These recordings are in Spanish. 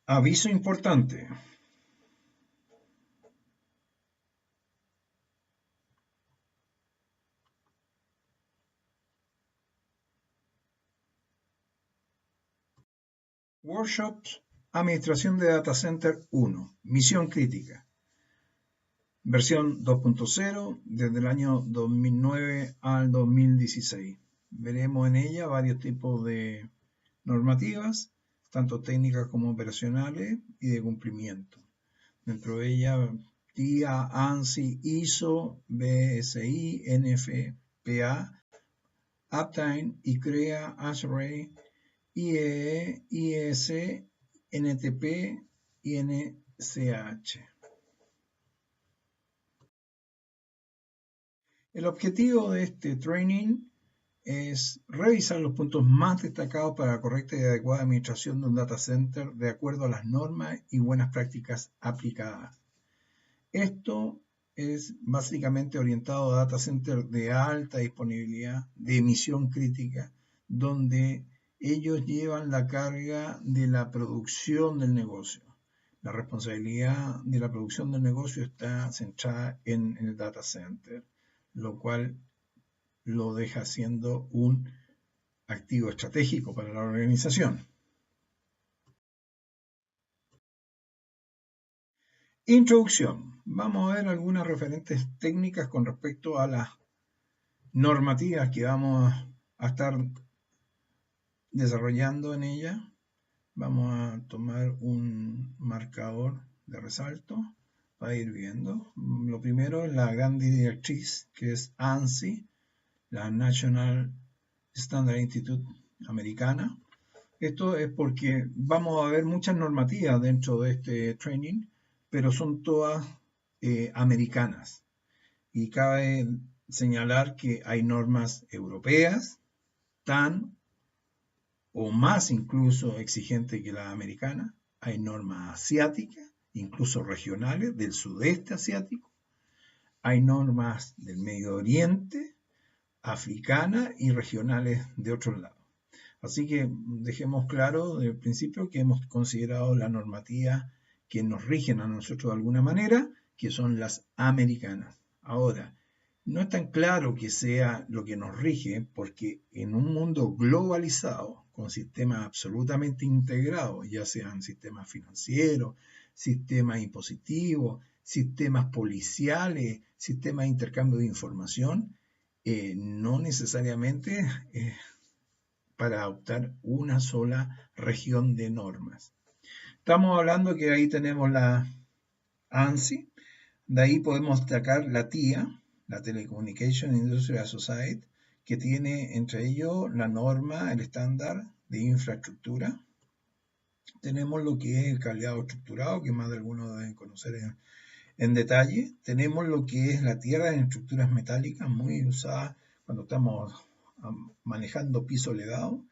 Aviso importante. Workshops Administración de Data Center 1. Misión crítica. Versión 2.0 desde el año 2009 al 2016. Veremos en ella varios tipos de normativas, tanto técnicas como operacionales y de cumplimiento. Dentro de ella, TIA, ANSI, ISO, BSI, NFPA, Uptime, ICREA, ASHRAE, IEE, IES, NTP y NCH. El objetivo de este training es revisar los puntos más destacados para la correcta y adecuada administración de un data center de acuerdo a las normas y buenas prácticas aplicadas. Esto es básicamente orientado a data centers de alta disponibilidad, de emisión crítica, donde ellos llevan la carga de la producción del negocio. La responsabilidad de la producción del negocio está centrada en el data center, lo cual lo deja siendo un activo estratégico para la organización. Introducción. Vamos a ver algunas referentes técnicas con respecto a las normativas que vamos a estar desarrollando en ella. Vamos a tomar un marcador de resalto para ir viendo. Lo primero es la gran directriz, que es ANSI, la National Standard Institute americana. Esto es porque vamos a ver muchas normativas dentro de este training, pero son todas americanas. Y cabe señalar que hay normas europeas tan o más incluso exigentes que las americanas. Hay normas asiáticas, incluso regionales, del sudeste asiático. Hay normas del Medio Oriente, africanas y regionales de otros lados. Así que dejemos claro desde el principio que hemos considerado la normativa que nos rigen a nosotros de alguna manera, que son las americanas. Ahora, no es tan claro que sea lo que nos rige, porque en un mundo globalizado, con sistemas absolutamente integrados, ya sean sistemas financieros, sistemas impositivos, sistemas policiales, sistemas de intercambio de información, no necesariamente para adoptar una sola región de normas. Estamos hablando que ahí tenemos la ANSI, de ahí podemos destacar la TIA, la Telecommunication Industrial Society, que tiene entre ellos la norma, el estándar de infraestructura. Tenemos lo que es el cableado estructurado, que más de algunos deben conocer en detalle. Tenemos lo que es la tierra en estructuras metálicas, muy usada cuando estamos manejando piso legado.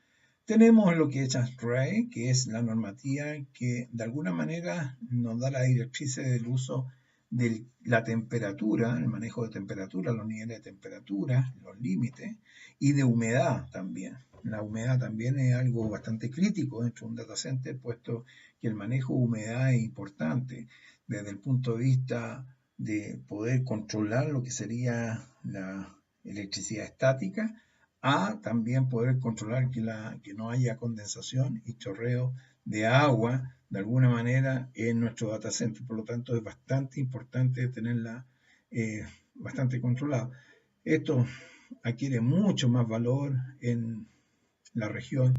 Tenemos lo que es ASHRAE, que es la normativa que de alguna manera nos da la directriz del uso de la temperatura, el manejo de temperatura, los niveles de temperatura, los límites, y de humedad también. La humedad también es algo bastante crítico dentro de un data center, puesto que el manejo de humedad es importante desde el punto de vista de poder controlar lo que sería la electricidad estática, a también poder controlar que no haya condensación y chorreo de agua de alguna manera en nuestro data center. Por lo tanto, es bastante importante tenerla bastante controlada. Esto adquiere mucho más valor en la región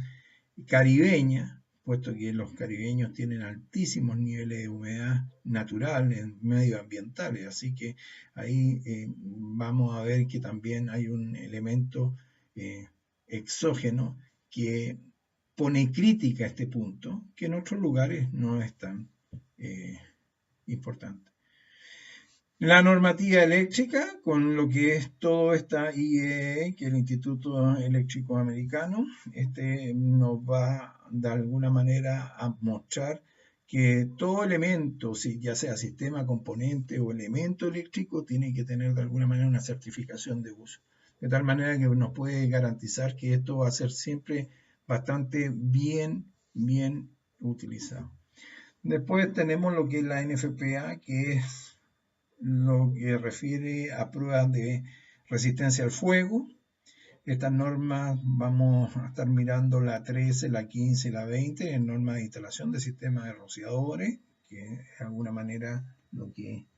caribeña, puesto que los caribeños tienen altísimos niveles de humedad natural en medioambientales, así que ahí vamos a ver que también hay un elemento exógeno que pone crítica a este punto, que en otros lugares no es tan importante. La normativa eléctrica, con lo que es todo esta IEE, que es el Instituto Eléctrico Americano, nos va de alguna manera a mostrar que todo elemento, ya sea sistema, componente o elemento eléctrico, tiene que tener de alguna manera una certificación de uso. De tal manera que nos puede garantizar que esto va a ser siempre bastante bien utilizado. Después tenemos lo que es la NFPA, que es lo que refiere a pruebas de resistencia al fuego. Estas normas vamos a estar mirando la 13, la 15 y la 20 en normas de instalación de sistemas de rociadores, que de alguna manera lo que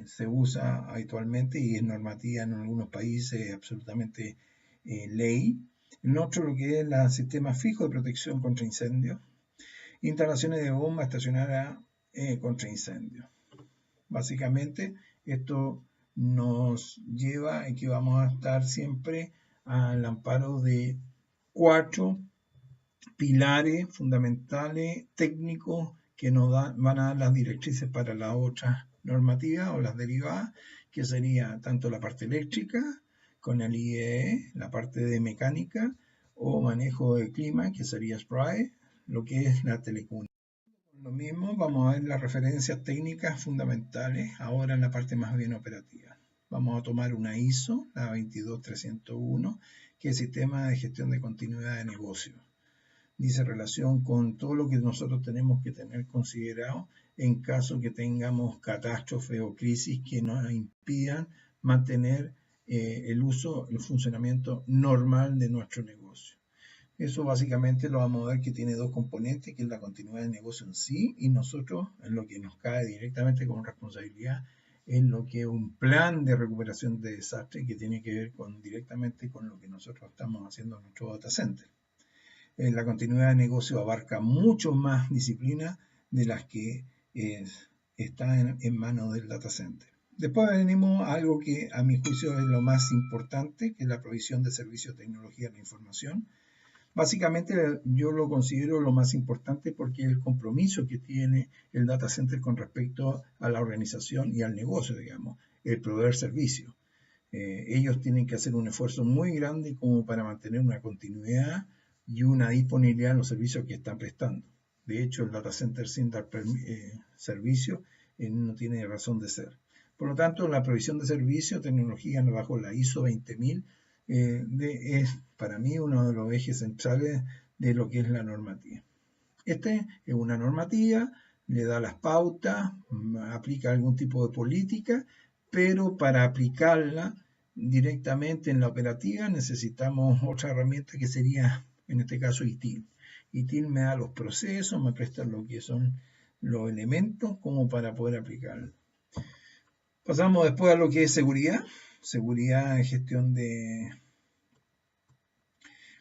se usa habitualmente y es normativa en algunos países absolutamente ley. En otro lo que es el sistema fijo de protección contra incendios, instalaciones de bomba estacionaria contra incendios. Básicamente esto nos lleva a que vamos a estar siempre al amparo de 4 pilares fundamentales técnicos que nos van a dar las directrices para las otras normativas o las derivadas, que sería tanto la parte eléctrica con el IEE, la parte de mecánica o manejo de clima, que sería SPRAE, lo que es la telecomunicación. Lo mismo, vamos a ver las referencias técnicas fundamentales ahora en la parte más bien operativa. Vamos a tomar una ISO, la 22301, que es Sistema de Gestión de Continuidad de Negocio. Dice relación con todo lo que nosotros tenemos que tener considerado en caso que tengamos catástrofe o crisis que nos impidan mantener el uso, el funcionamiento normal de nuestro negocio. Eso básicamente lo vamos a ver que tiene dos componentes, que es la continuidad del negocio en sí, y nosotros, en lo que nos cae directamente como responsabilidad, en lo que es un plan de recuperación de desastre que tiene que ver directamente con lo que nosotros estamos haciendo en nuestro data center. La continuidad de negocio abarca mucho más disciplinas de las que están en manos del data center. Después venimos a algo que a mi juicio es lo más importante, que es la provisión de servicios de tecnología de la información. Básicamente yo lo considero lo más importante porque es el compromiso que tiene el data center con respecto a la organización y al negocio, digamos, el proveer servicios. Ellos tienen que hacer un esfuerzo muy grande como para mantener una continuidad y una disponibilidad en los servicios que están prestando. De hecho, el data center sin dar servicio no tiene razón de ser. Por lo tanto, la provisión de servicios, tecnología bajo la ISO 20000 es para mí uno de los ejes centrales de lo que es la normativa. Este es una normativa, le da las pautas, aplica algún tipo de política, pero para aplicarla directamente en la operativa necesitamos otra herramienta que sería, en este caso, ITIL. ITIL me da los procesos, me presta lo que son los elementos como para poder aplicarlo. Pasamos después a lo que es seguridad. Seguridad en gestión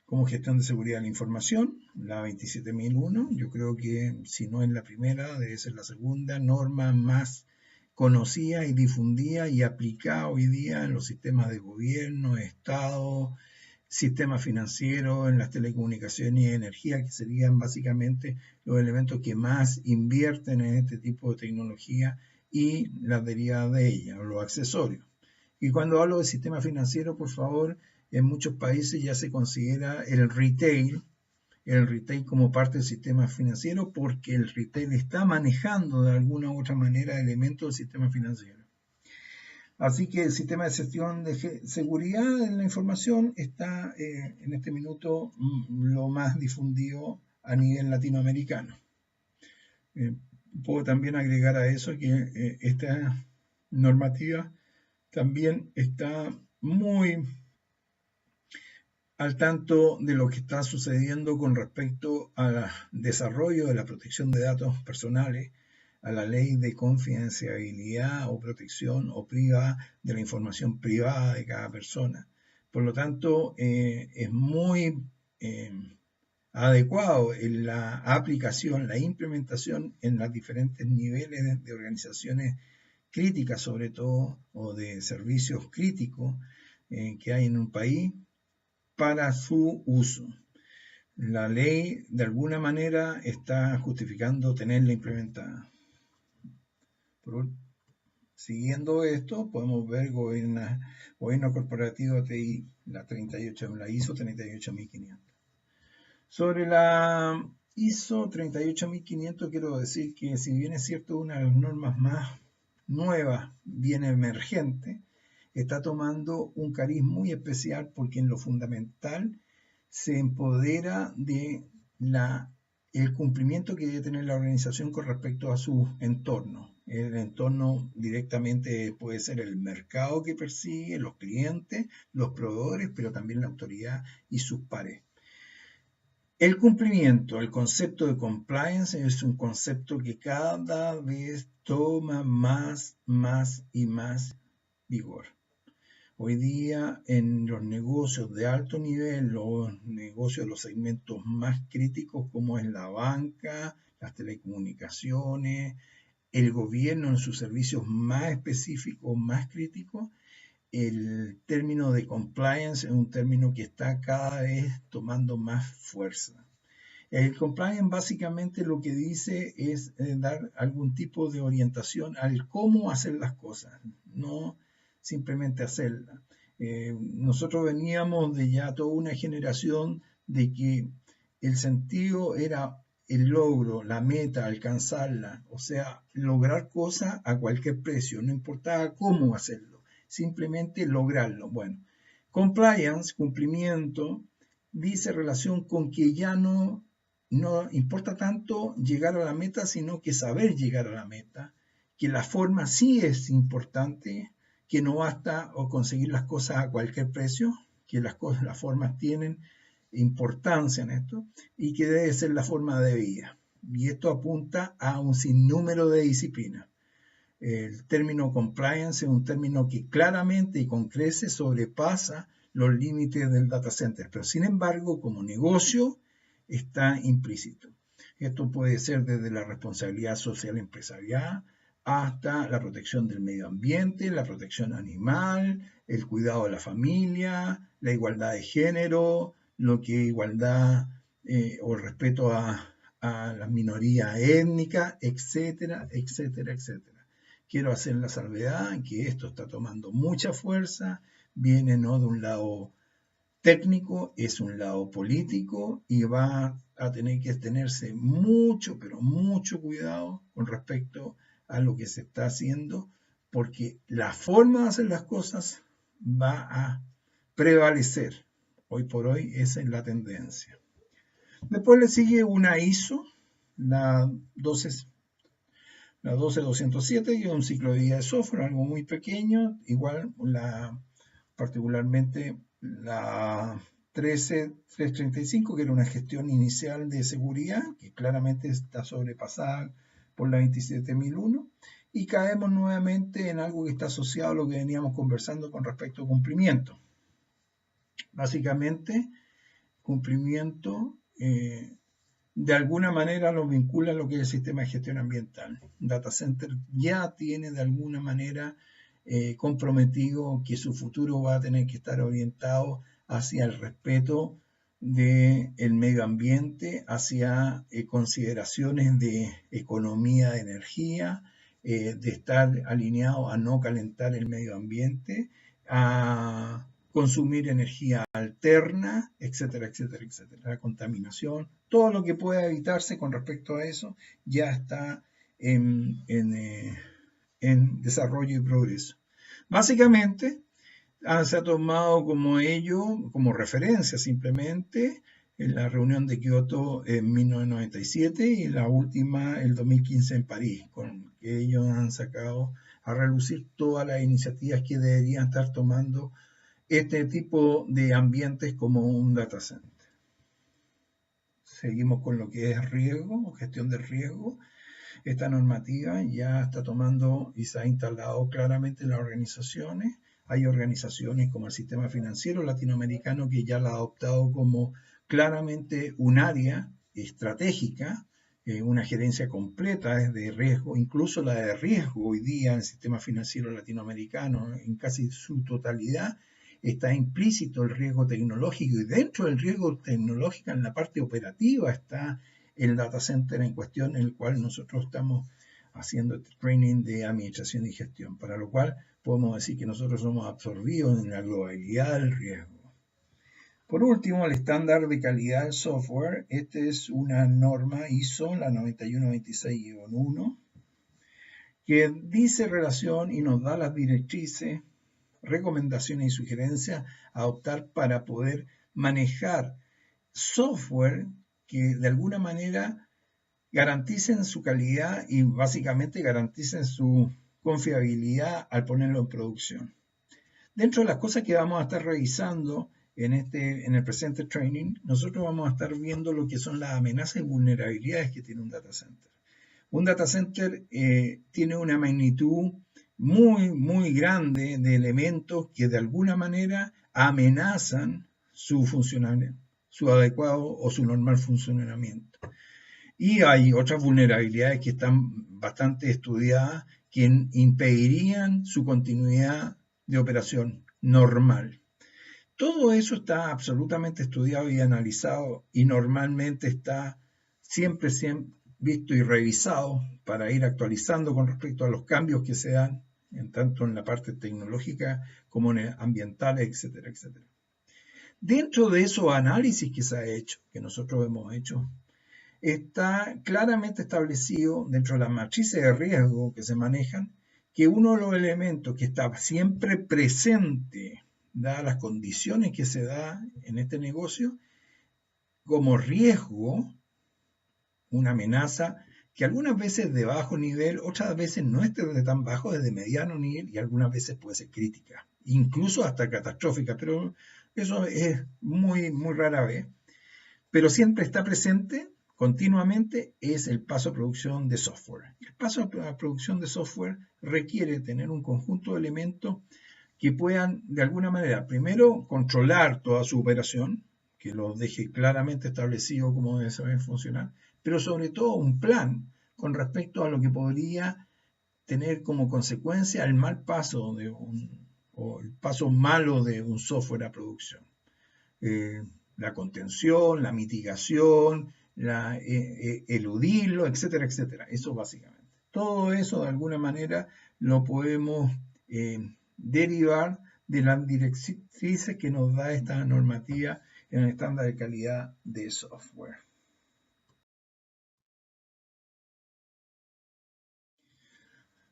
como gestión de seguridad de la información, la 27001. Yo creo que si no es la primera, debe ser la segunda norma más conocida y difundida y aplicada hoy día en los sistemas de gobierno, Estado, sistemas financieros, en las telecomunicaciones y energía, que serían básicamente los elementos que más invierten en este tipo de tecnología y las derivadas de ella, o los accesorios. Y cuando hablo de sistema financiero, por favor, en muchos países ya se considera el retail como parte del sistema financiero porque el retail está manejando de alguna u otra manera elementos del sistema financiero. Así que el sistema de gestión de seguridad de la información está en este minuto lo más difundido a nivel latinoamericano. Puedo también agregar a eso que esta normativa también está muy al tanto de lo que está sucediendo con respecto al desarrollo de la protección de datos personales, a la ley de confidencialidad o protección o privada de la información privada de cada persona. Por lo tanto, es muy adecuado en la aplicación, la implementación en los diferentes niveles de organizaciones críticas, sobre todo, o de servicios críticos que hay en un país, para su uso. La ley de alguna manera está justificando tenerla implementada. Siguiendo esto, podemos ver gobierno corporativo TI, la ISO 38500. Sobre la ISO 38500 quiero decir que si bien es cierto una de las normas más nuevas, bien emergente, está tomando un cariz muy especial porque en lo fundamental se empodera de la el cumplimiento que debe tener la organización con respecto a su entorno. El entorno directamente puede ser el mercado que persigue, los clientes, los proveedores, pero también la autoridad y sus pares. El cumplimiento, el concepto de compliance es un concepto que cada vez toma más y más vigor. Hoy día en los negocios de alto nivel, los negocios de los segmentos más críticos como es la banca, las telecomunicaciones, el gobierno en sus servicios más específicos, más críticos, el término de compliance es un término que está cada vez tomando más fuerza. El compliance básicamente lo que dice es dar algún tipo de orientación al cómo hacer las cosas, no simplemente hacerlas. Nosotros veníamos de ya toda una generación de que el sentido era el logro, la meta, alcanzarla, o sea, lograr cosas a cualquier precio, no importaba cómo hacerlo, simplemente lograrlo. Bueno, compliance, cumplimiento, dice relación con que ya no importa tanto llegar a la meta, sino que saber llegar a la meta, que la forma sí es importante, que no basta o conseguir las cosas a cualquier precio, que las formas tienen importancia en esto y que debe ser la forma de vida. Y esto apunta a un sinnúmero de disciplinas. El término compliance es un término que claramente y con creces sobrepasa los límites del data center, pero sin embargo, como negocio, está implícito. Esto puede ser desde la responsabilidad social empresarial hasta la protección del medio ambiente, la protección animal, el cuidado de la familia, la igualdad de género, lo que igualdad o el respeto a las minorías étnicas, etcétera, etcétera, etcétera. Quiero hacer la salvedad en que esto está tomando mucha fuerza, viene no de un lado técnico, es un lado político y va a tener que tenerse mucho, pero mucho cuidado con respecto a lo que se está haciendo, porque la forma de hacer las cosas va a prevalecer. Hoy por hoy esa es la tendencia. Después le sigue una ISO, la 12207, y un ciclo de vida de software, algo muy pequeño, igual particularmente la 13335, que era una gestión inicial de seguridad, que claramente está sobrepasada por la 27001, y caemos nuevamente en algo que está asociado a lo que veníamos conversando con respecto a cumplimiento. Básicamente, cumplimiento de alguna manera nos vincula a lo que es el sistema de gestión ambiental. Data Center ya tiene de alguna manera comprometido que su futuro va a tener que estar orientado hacia el respeto del medio ambiente, hacia consideraciones de economía de energía, de estar alineado a no calentar el medio ambiente, a consumir energía alterna, etcétera, etcétera, etcétera. La contaminación, todo lo que pueda evitarse con respecto a eso ya está en desarrollo y progreso. Básicamente, se ha tomado como ello, como referencia simplemente, en la reunión de Kioto en 1997 y la última, el 2015 en París, con que ellos han sacado a relucir todas las iniciativas que deberían estar tomando este tipo de ambientes como un data center. Seguimos con lo que es riesgo, gestión del riesgo. Esta normativa ya está tomando y se ha instalado claramente en las organizaciones. Hay organizaciones como el Sistema Financiero Latinoamericano que ya la ha adoptado como claramente un área estratégica, una gerencia completa de riesgo, incluso la de riesgo hoy día en el Sistema Financiero Latinoamericano en casi su totalidad está implícito el riesgo tecnológico y dentro del riesgo tecnológico en la parte operativa está el data center en cuestión en el cual nosotros estamos haciendo el training de administración y gestión, para lo cual podemos decir que nosotros somos absorbidos en la globalidad del riesgo. Por último, el estándar de calidad del software. Esta es una norma ISO, la 9126-1, que dice relación y nos da las directrices, recomendaciones y sugerencias a adoptar para poder manejar software que de alguna manera garanticen su calidad y básicamente garanticen su confiabilidad al ponerlo en producción. Dentro de las cosas que vamos a estar revisando en el presente training, nosotros vamos a estar viendo lo que son las amenazas y vulnerabilidades que tiene un data center. Un data center tiene una magnitud muy grande de elementos que de alguna manera amenazan su funcionamiento, su adecuado o su normal funcionamiento. Y hay otras vulnerabilidades que están bastante estudiadas que impedirían su continuidad de operación normal. Todo eso está absolutamente estudiado y analizado y normalmente está siempre visto y revisado para ir actualizando con respecto a los cambios que se dan, tanto en la parte tecnológica como en ambientales, etcétera, etcétera. Dentro de esos análisis que se ha hecho, que nosotros hemos hecho, está claramente establecido dentro de las matrices de riesgo que se manejan que uno de los elementos que está siempre presente, dadas las condiciones que se da en este negocio, como riesgo, una amenaza que algunas veces de bajo nivel, otras veces no es de tan bajo, es de mediano nivel y algunas veces puede ser crítica, incluso hasta catastrófica, pero eso es muy rara vez. Pero siempre está presente continuamente es el paso a producción de software. El paso a producción de software requiere tener un conjunto de elementos que puedan, de alguna manera, primero controlar toda su operación, que lo deje claramente establecido cómo debe funcionar, pero sobre todo un plan con respecto a lo que podría tener como consecuencia el mal paso o el paso malo de un software a producción. La contención, la mitigación, eludirlo, etcétera, etcétera. Eso básicamente. Todo eso de alguna manera lo podemos derivar de las directrices que nos da esta normativa en el estándar de calidad de software.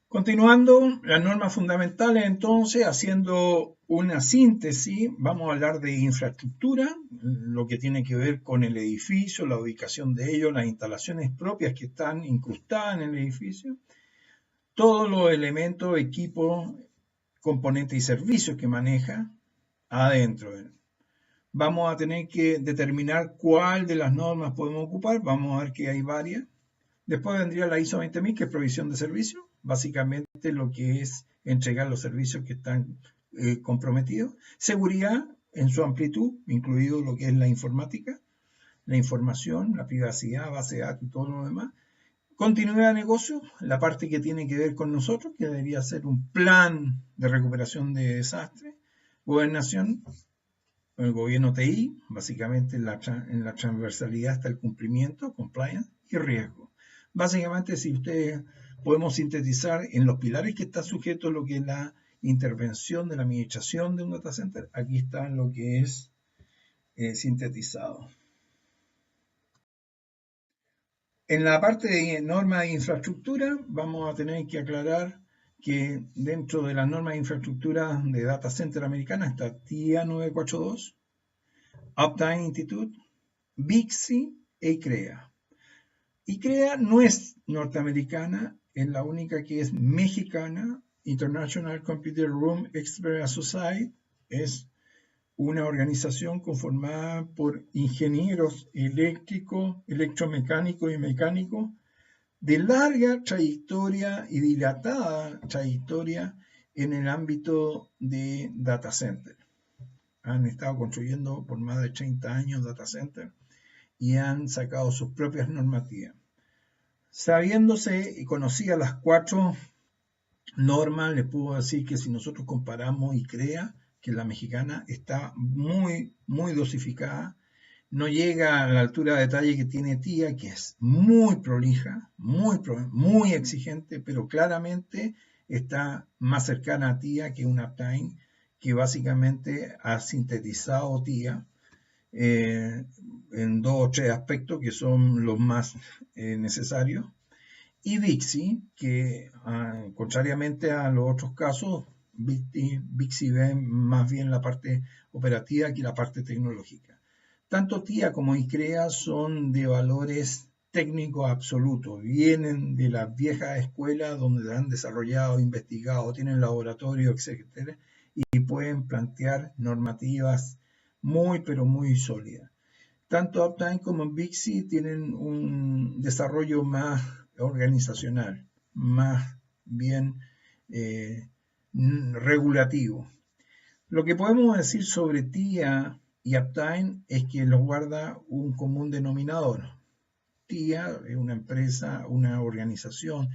Continuando, las normas fundamentales, entonces, haciendo una síntesis, vamos a hablar de infraestructura, lo que tiene que ver con el edificio, la ubicación de ello, las instalaciones propias que están incrustadas en el edificio, todos los elementos, equipos, componentes y servicios que maneja adentro. Vamos a tener que determinar cuál de las normas podemos ocupar, vamos a ver que hay varias. Después vendría la ISO 20000, que es provisión de servicios, básicamente lo que es entregar los servicios que están comprometidos. Seguridad en su amplitud, incluido lo que es la informática, la información, la privacidad, base de datos y todo lo demás. Continuidad de negocio, la parte que tiene que ver con nosotros, que debería ser un plan de recuperación de desastre. Gobernación, el gobierno TI, básicamente en la transversalidad está el cumplimiento, compliance y riesgo. Básicamente, si ustedes podemos sintetizar en los pilares que está sujeto lo que es la intervención de la administración de un data center, aquí está lo que es sintetizado. En la parte de normas de infraestructura vamos a tener que aclarar que dentro de las normas de infraestructura de data center americana está TIA 942, Uptime Institute, BICSI e ICREA. ICREA no es norteamericana, es la única que es mexicana. International Computer Room Expert Society es una organización conformada por ingenieros eléctricos, electromecánicos y mecánicos de larga trayectoria y dilatada trayectoria en el ámbito de data center. Han estado construyendo por más de 30 años data center y han sacado sus propias normativas. Sabiéndose y conocía las 4 normas, les puedo decir que si nosotros comparamos ICREA, que la mexicana está muy dosificada, no llega a la altura de detalle que tiene TIA, que es muy prolija, muy exigente, pero claramente está más cercana a TIA que una Uptime, que básicamente ha sintetizado TIA en 2 o 3 aspectos que son los más necesarios. Y BICSI, que contrariamente a los otros casos, BICSI ve más bien la parte operativa que la parte tecnológica. Tanto TIA como ICREA son de valores técnicos absolutos, vienen de las viejas escuelas donde han desarrollado, investigado, tienen laboratorio, etc. Y pueden plantear normativas muy, pero muy sólidas. Tanto Uptime como Bixi tienen un desarrollo más organizacional, más bien regulativo. Lo que podemos decir sobre TIA y Uptime es que los guarda un común denominador. TIA es una empresa, una organización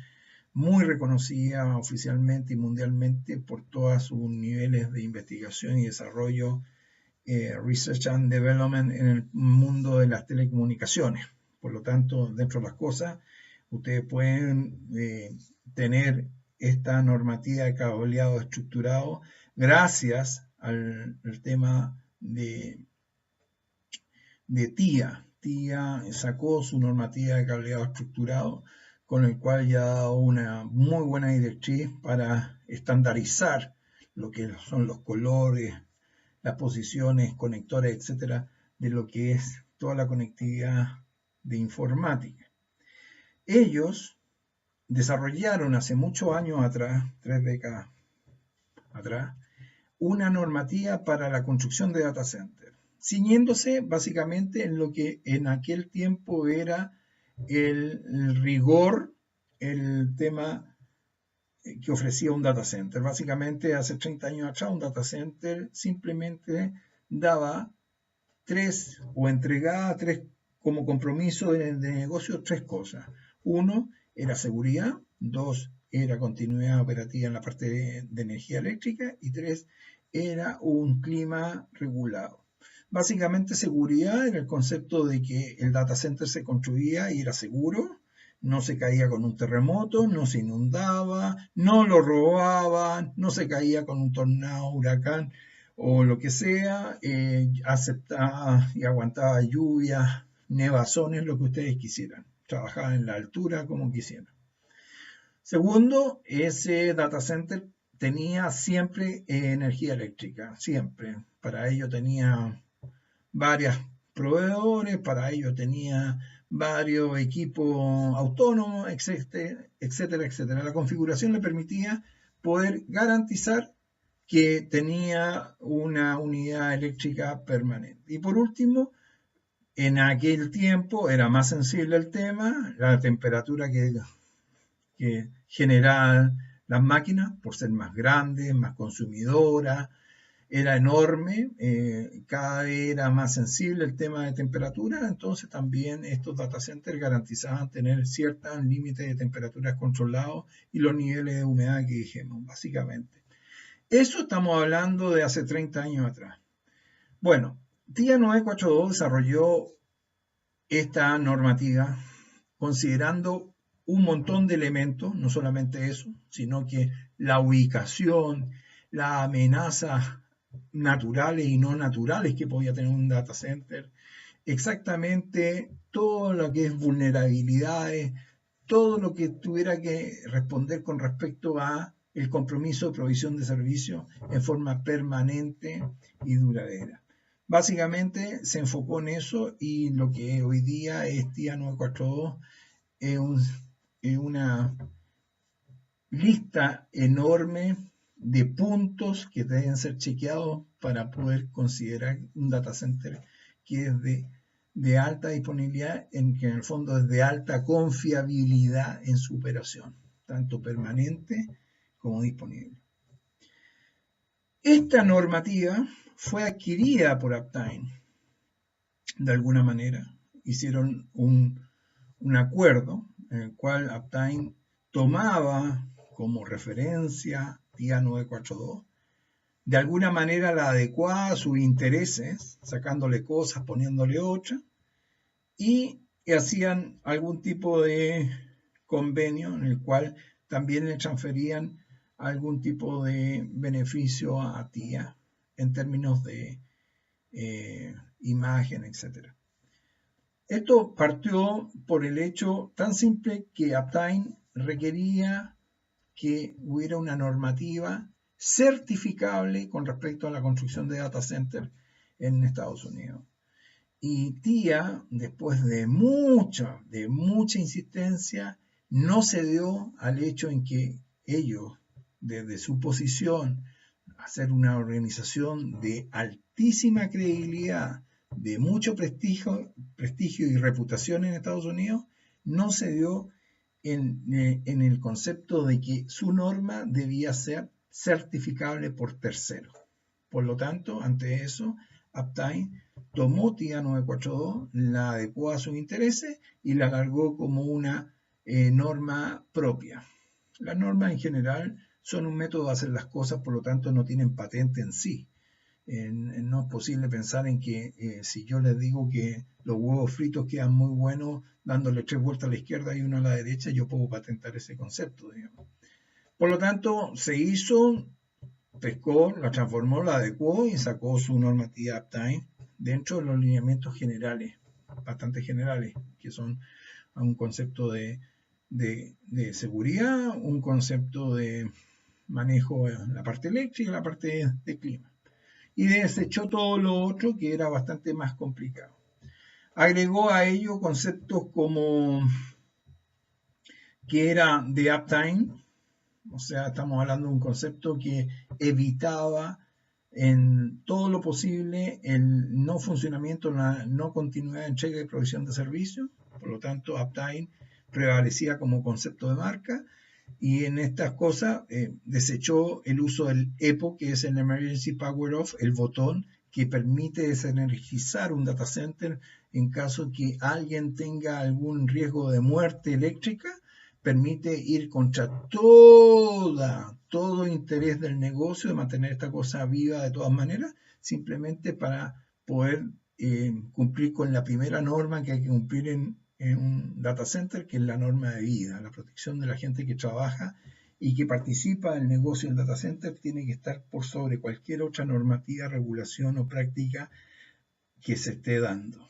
muy reconocida oficialmente y mundialmente por todos sus niveles de investigación y desarrollo, Research and Development en el mundo de las telecomunicaciones. Por lo tanto, dentro de las cosas, ustedes pueden tener esta normativa de cableado estructurado gracias al tema de TIA. TIA sacó su normativa de cableado estructurado, con el cual ya ha dado una muy buena directriz para estandarizar lo que son los colores, las posiciones, conectores, etcétera, de lo que es toda la conectividad de informática. Ellos desarrollaron hace muchos años atrás, 3 décadas atrás, una normativa para la construcción de data centers, ciñéndose básicamente en lo que en aquel tiempo era el rigor, el tema que ofrecía un data center. Básicamente, hace 30 años atrás, un data center simplemente daba tres o entregaba tres como compromiso de negocio, tres cosas. Uno era seguridad, dos era continuidad operativa en la parte de energía eléctrica y tres era un clima regulado. Básicamente seguridad en el concepto de que el data center se construía y era seguro, no se caía con un terremoto, no se inundaba, no lo robaban, no se caía con un tornado, huracán o lo que sea, aceptaba y aguantaba lluvias, nevazones, lo que ustedes quisieran, trabajaban en la altura como quisieran. Segundo, ese data center tenía siempre energía eléctrica, siempre. Para ello tenía varios proveedores, para ello tenía varios equipos autónomos, etcétera, etcétera. La configuración le permitía poder garantizar que tenía una unidad eléctrica permanente. Y por último, en aquel tiempo era más sensible el tema, la temperatura que generaban las máquinas, por ser más grandes, más consumidoras, era enorme, cada vez era más sensible el tema de temperatura, entonces también estos data centers garantizaban tener ciertos límites de temperaturas controlados y los niveles de humedad que dijimos, básicamente. Eso estamos hablando de hace 30 años atrás. Bueno, TIA 942 desarrolló esta normativa considerando un montón de elementos, no solamente eso, sino que la ubicación, las amenazas naturales y no naturales que podía tener un data center, exactamente todo lo que es vulnerabilidades, todo lo que tuviera que responder con respecto a el compromiso de provisión de servicios en forma permanente y duradera. Básicamente se enfocó en eso y lo que hoy día es TIA 942 es una lista enorme de puntos que deben ser chequeados para poder considerar un data center que es de alta disponibilidad, que en el fondo es de alta confiabilidad en su operación, tanto permanente como disponible. Esta normativa fue adquirida por Uptime, de alguna manera. Hicieron un acuerdo en el cual Uptime tomaba como referencia TIA 942, de alguna manera la adecuaba a sus intereses, sacándole cosas, poniéndole otras, y hacían algún tipo de convenio en el cual también le transferían algún tipo de beneficio a TIA en términos de imagen, etc. Esto partió por el hecho tan simple que Uptime requería que hubiera una normativa certificable con respecto a la construcción de data centers en Estados Unidos. Y TIA, después de mucha insistencia, no cedió al hecho en que ellos, desde su posición, hacer una organización de altísima credibilidad, de mucho prestigio y reputación en Estados Unidos, no cedió en el concepto de que su norma debía ser certificable por terceros. Por lo tanto, ante eso, Uptime tomó TIA 942, la adecuó a sus intereses y la alargó como una norma propia. Las normas en general son un método de hacer las cosas, por lo tanto no tienen patente en sí. No es posible pensar en que si yo les digo que los huevos fritos quedan muy buenos dándole 3 vueltas a la izquierda y una a la derecha, yo puedo patentar ese concepto, digamos. Por lo tanto, se hizo, pescó, la transformó, la adecuó y sacó su normativa Uptime dentro de los lineamientos generales, bastante generales, que son un concepto de seguridad, un concepto de manejo en la parte eléctrica y la parte de clima. Y desechó todo lo otro que era bastante más complicado. Agregó a ello conceptos como que era de uptime, o sea, estamos hablando de un concepto que evitaba en todo lo posible el no funcionamiento, la no continuidad de entrega y provisión de servicios. Por lo tanto, uptime prevalecía como concepto de marca. Y en estas cosas desechó el uso del EPO, que es el Emergency Power Off, el botón que permite desenergizar un data center en caso que alguien tenga algún riesgo de muerte eléctrica. Permite ir contra todo interés del negocio de mantener esta cosa viva de todas maneras, simplemente para poder cumplir con la primera norma que hay que cumplir en un data center, que es la norma de vida, la protección de la gente que trabaja y que participa del negocio del data center tiene que estar por sobre cualquier otra normativa, regulación o práctica que se esté dando.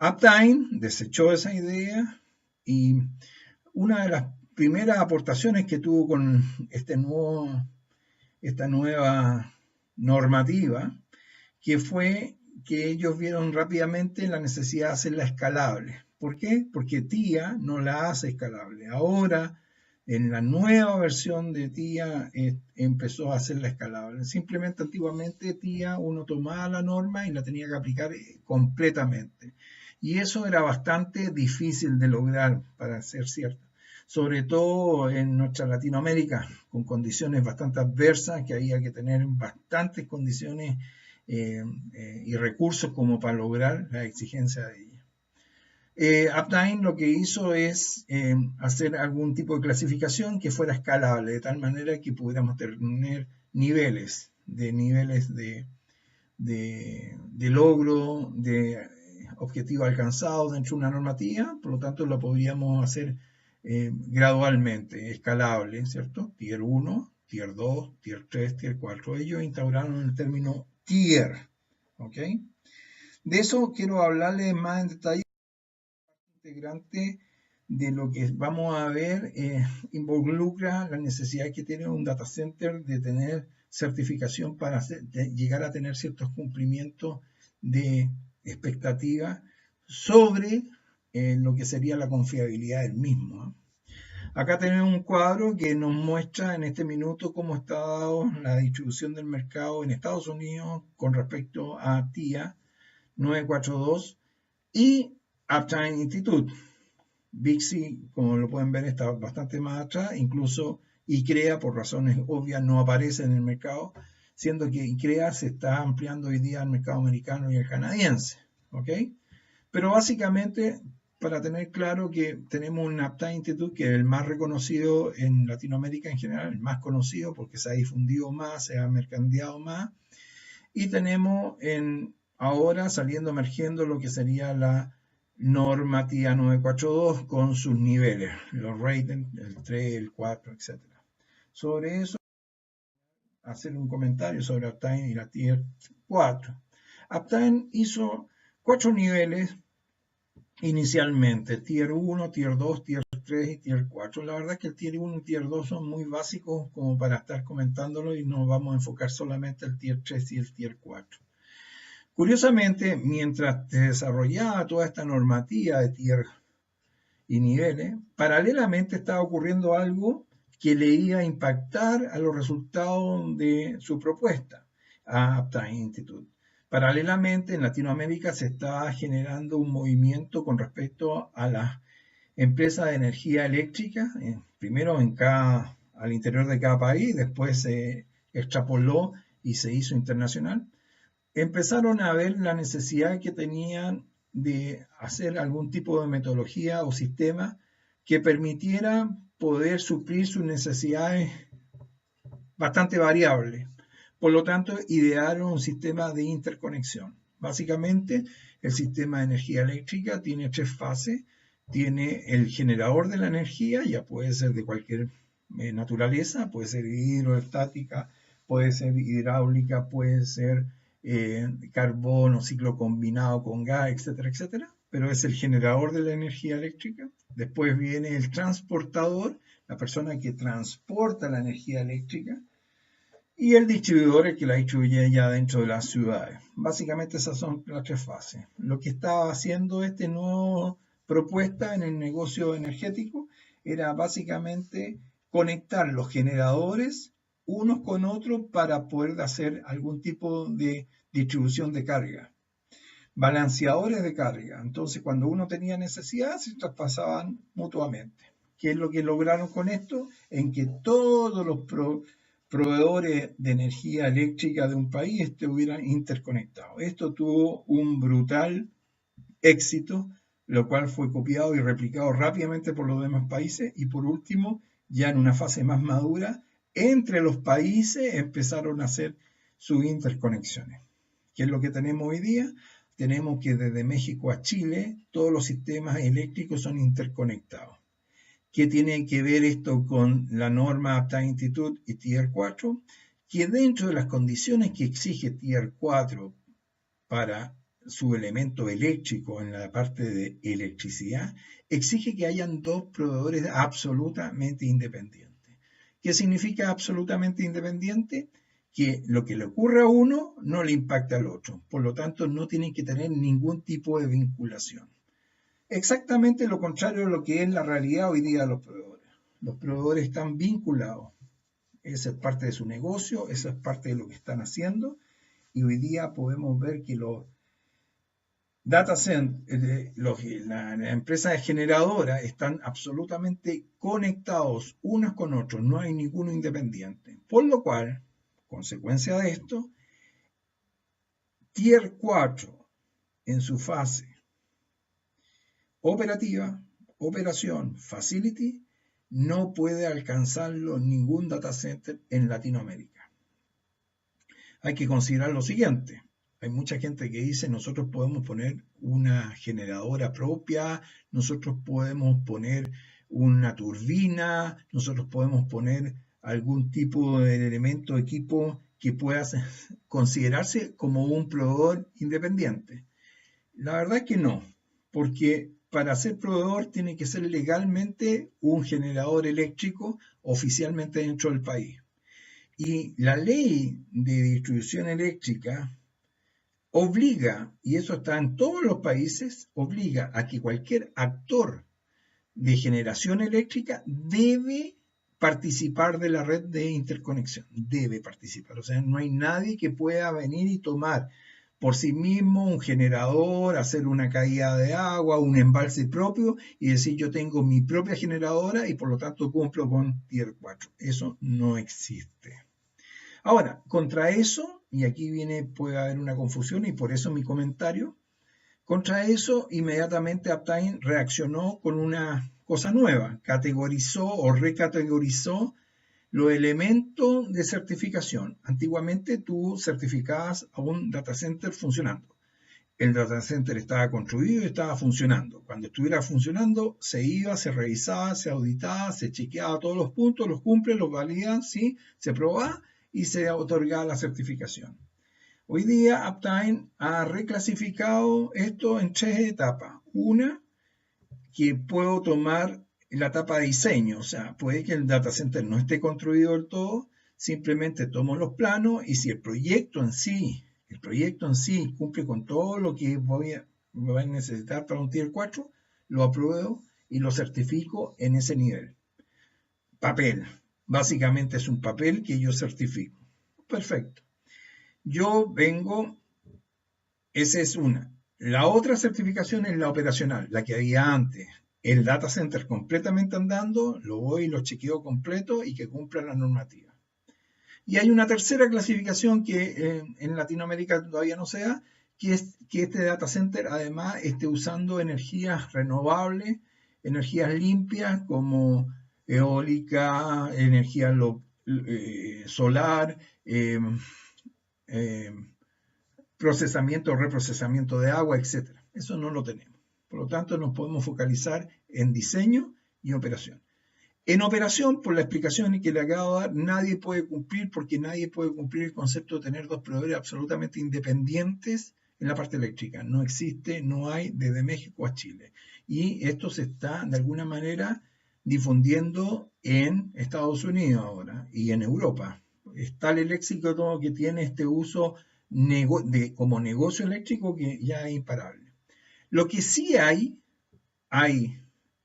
Uptime desechó esa idea y una de las primeras aportaciones que tuvo con esta nueva normativa, que fue que ellos vieron rápidamente la necesidad de hacerla escalable. ¿Por qué? Porque TIA no la hace escalable. Ahora, en la nueva versión de TIA, empezó a hacerla escalable. Simplemente antiguamente TIA uno tomaba la norma y la tenía que aplicar completamente. Y eso era bastante difícil de lograr, para ser cierto. Sobre todo en nuestra Latinoamérica, con condiciones bastante adversas, que había que tener bastantes condiciones y recursos como para lograr la exigencia de ella. Uptime lo que hizo es hacer algún tipo de clasificación que fuera escalable, de tal manera que pudiéramos tener niveles de logro, de objetivos alcanzados dentro de una normativa, por lo tanto lo podríamos hacer gradualmente, escalable, ¿cierto? Tier 1, Tier 2, Tier 3, Tier 4. Ellos instauraron el término Tier, ¿ok? De eso quiero hablarles más en detalle. Integrante de lo que vamos a ver involucra la necesidad que tiene un data center de tener certificación para llegar a tener ciertos cumplimientos de expectativa sobre lo que sería la confiabilidad del mismo. Acá tenemos un cuadro que nos muestra en este minuto cómo está dado la distribución del mercado en Estados Unidos con respecto a TIA 942 y Uptime Institute. Bixi, como lo pueden ver, está bastante más atrás, incluso ICREA, por razones obvias, no aparece en el mercado, siendo que ICREA se está ampliando hoy día al mercado americano y el canadiense. ¿Ok? Pero básicamente, para tener claro que tenemos un Uptime Institute que es el más reconocido en Latinoamérica en general, el más conocido porque se ha difundido más, se ha mercadeado más, y tenemos ahora saliendo, emergiendo lo que sería la normativa 942 con sus niveles, los ratings, el 3, el 4, etc. Sobre eso, hacer un comentario sobre Uptime y la Tier 4. Uptime hizo 4 niveles inicialmente, Tier 1, Tier 2, Tier 3 y Tier 4. La verdad es que el Tier 1 y Tier 2 son muy básicos como para estar comentándolo y nos vamos a enfocar solamente el Tier 3 y el Tier 4. Curiosamente, mientras se desarrollaba toda esta normativa de tierra y niveles, paralelamente estaba ocurriendo algo que le iba a impactar a los resultados de su propuesta a Uptime Institute. Paralelamente, en Latinoamérica se estaba generando un movimiento con respecto a las empresas de energía eléctrica, primero al interior de cada país, después se extrapoló y se hizo internacional. Empezaron a ver la necesidad que tenían de hacer algún tipo de metodología o sistema que permitiera poder suplir sus necesidades bastante variables. Por lo tanto, idearon un sistema de interconexión. Básicamente, el sistema de energía eléctrica tiene 3 fases. Tiene el generador de la energía, ya puede ser de cualquier naturaleza, puede ser hidroestática, puede ser hidráulica, puede ser carbón o ciclo combinado con gas, etcétera, etcétera. Pero es el generador de la energía eléctrica. Después viene el transportador, la persona que transporta la energía eléctrica. Y el distribuidor, el que la distribuye ya dentro de las ciudades. Básicamente esas son las 3 fases. Lo que estaba haciendo este nuevo propuesta en el negocio energético era básicamente conectar los generadores unos con otros para poder hacer algún tipo de distribución de carga. Balanceadores de carga. Entonces, cuando uno tenía necesidad, se traspasaban mutuamente. ¿Qué es lo que lograron con esto? En que todos los proveedores de energía eléctrica de un país estuvieran interconectados. Esto tuvo un brutal éxito, lo cual fue copiado y replicado rápidamente por los demás países. Y por último, ya en una fase más madura, entre los países empezaron a hacer sus interconexiones. ¿Qué es lo que tenemos hoy día? Tenemos que desde México a Chile todos los sistemas eléctricos son interconectados. ¿Qué tiene que ver esto con la norma Uptime Institute y Tier 4? Que dentro de las condiciones que exige Tier 4 para su elemento eléctrico en la parte de electricidad, exige que hayan 2 proveedores absolutamente independientes. ¿Qué significa absolutamente independiente? Que lo que le ocurre a uno no le impacta al otro. Por lo tanto, no tienen que tener ningún tipo de vinculación. Exactamente lo contrario de lo que es la realidad hoy día de los proveedores. Los proveedores están vinculados. Esa es parte de su negocio, esa es parte de lo que están haciendo. Y hoy día podemos ver que los data centers, la empresa generadora están absolutamente conectados unos con otros. No hay ninguno independiente. Por lo cual, consecuencia de esto, Tier 4 en su fase operativa, operación, facility, no puede alcanzarlo ningún data center en Latinoamérica. Hay que considerar lo siguiente. Hay mucha gente que dice nosotros podemos poner una generadora propia, nosotros podemos poner una turbina, nosotros podemos poner algún tipo de elemento, equipo que pueda considerarse como un proveedor independiente. La verdad es que no, porque para ser proveedor tiene que ser legalmente un generador eléctrico oficialmente dentro del país. Y la ley de distribución eléctrica obliga, y eso está en todos los países, obliga a que cualquier actor de generación eléctrica debe participar de la red de interconexión, debe participar. O sea, no hay nadie que pueda venir y tomar por sí mismo un generador, hacer una caída de agua, un embalse propio y decir yo tengo mi propia generadora y por lo tanto cumplo con Tier 4. Eso no existe. Ahora, contra eso, y aquí puede haber una confusión y por eso mi comentario, contra eso inmediatamente Uptime reaccionó con una cosa nueva, categorizó o recategorizó los elementos de certificación. Antiguamente tú certificabas a un data center funcionando. El data center estaba construido y estaba funcionando. Cuando estuviera funcionando, se iba, se revisaba, se auditaba, se chequeaba todos los puntos, los cumple, los valida, ¿sí? Se probaba y se otorgaba la certificación. Hoy día Uptime ha reclasificado esto en 3 etapas. Una, que puedo tomar la etapa de diseño, o sea, puede que el data center no esté construido del todo, simplemente tomo los planos y si el proyecto en sí el proyecto en sí cumple con todo lo que voy a necesitar para un Tier 4, lo apruebo y lo certifico en ese nivel. Papel. Básicamente es un papel que yo certifico. Perfecto. Yo vengo, esa es una. La otra certificación es la operacional, la que había antes. El data center completamente andando, lo voy y lo chequeo completo y que cumpla la normativa. Y hay una tercera clasificación que en Latinoamérica todavía no se da, que es que este data center además esté usando energías renovables, energías limpias como eólica, energía solar, eh, procesamiento o reprocesamiento de agua, etc. Eso no lo tenemos. Por lo tanto, nos podemos focalizar en diseño y operación. En operación, por la explicación que le acabo de dar, nadie puede cumplir porque nadie puede cumplir el concepto de tener dos proveedores absolutamente independientes en la parte eléctrica. No existe, no hay desde México a Chile. Y esto se está de alguna manera difundiendo en Estados Unidos ahora y en Europa. Es tal el éxito que tiene este uso como negocio eléctrico que ya es imparable. Lo que sí hay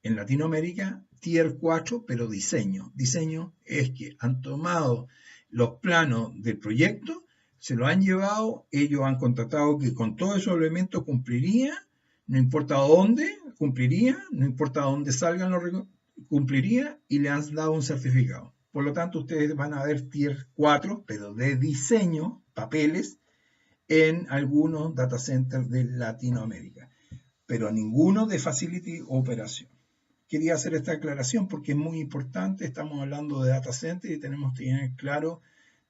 en Latinoamérica Tier 4, pero diseño. Diseño es que han tomado los planos del proyecto, se lo han llevado, ellos han contratado que con todos esos elementos cumpliría, no importa dónde, cumpliría, no importa dónde salgan cumpliría y le han dado un certificado. Por lo tanto, ustedes van a ver Tier 4, pero de diseño, papeles, en algunos data centers de Latinoamérica, pero ninguno de facility o operación. Quería hacer esta aclaración porque es muy importante, estamos hablando de data center y tenemos que tener claro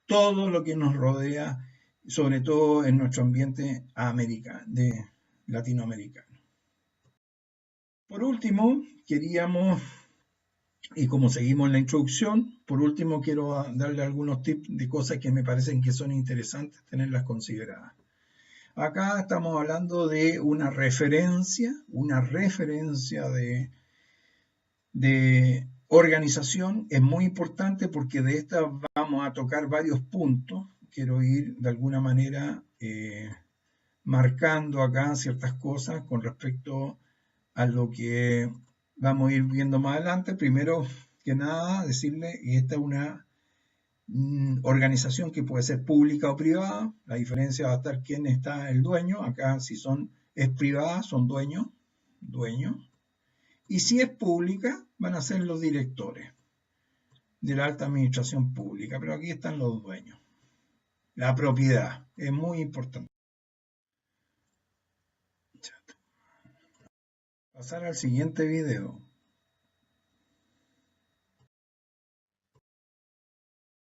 todo lo que nos rodea, sobre todo en nuestro ambiente latinoamericano. Por último, queríamos, y como seguimos en la introducción, por último quiero darle algunos tips de cosas que me parecen que son interesantes tenerlas consideradas. Acá estamos hablando de una referencia de organización. Es muy importante porque de esta vamos a tocar varios puntos. Quiero ir de alguna manera marcando acá ciertas cosas con respecto a lo que vamos a ir viendo más adelante. Primero que nada, decirle que esta es una organización que puede ser pública o privada. La diferencia va a estar quién está el dueño. Acá si es privada, son dueños. Y si es pública, van a ser los directores de la alta administración pública. Pero aquí están los dueños. La propiedad es muy importante. Pasar al siguiente video.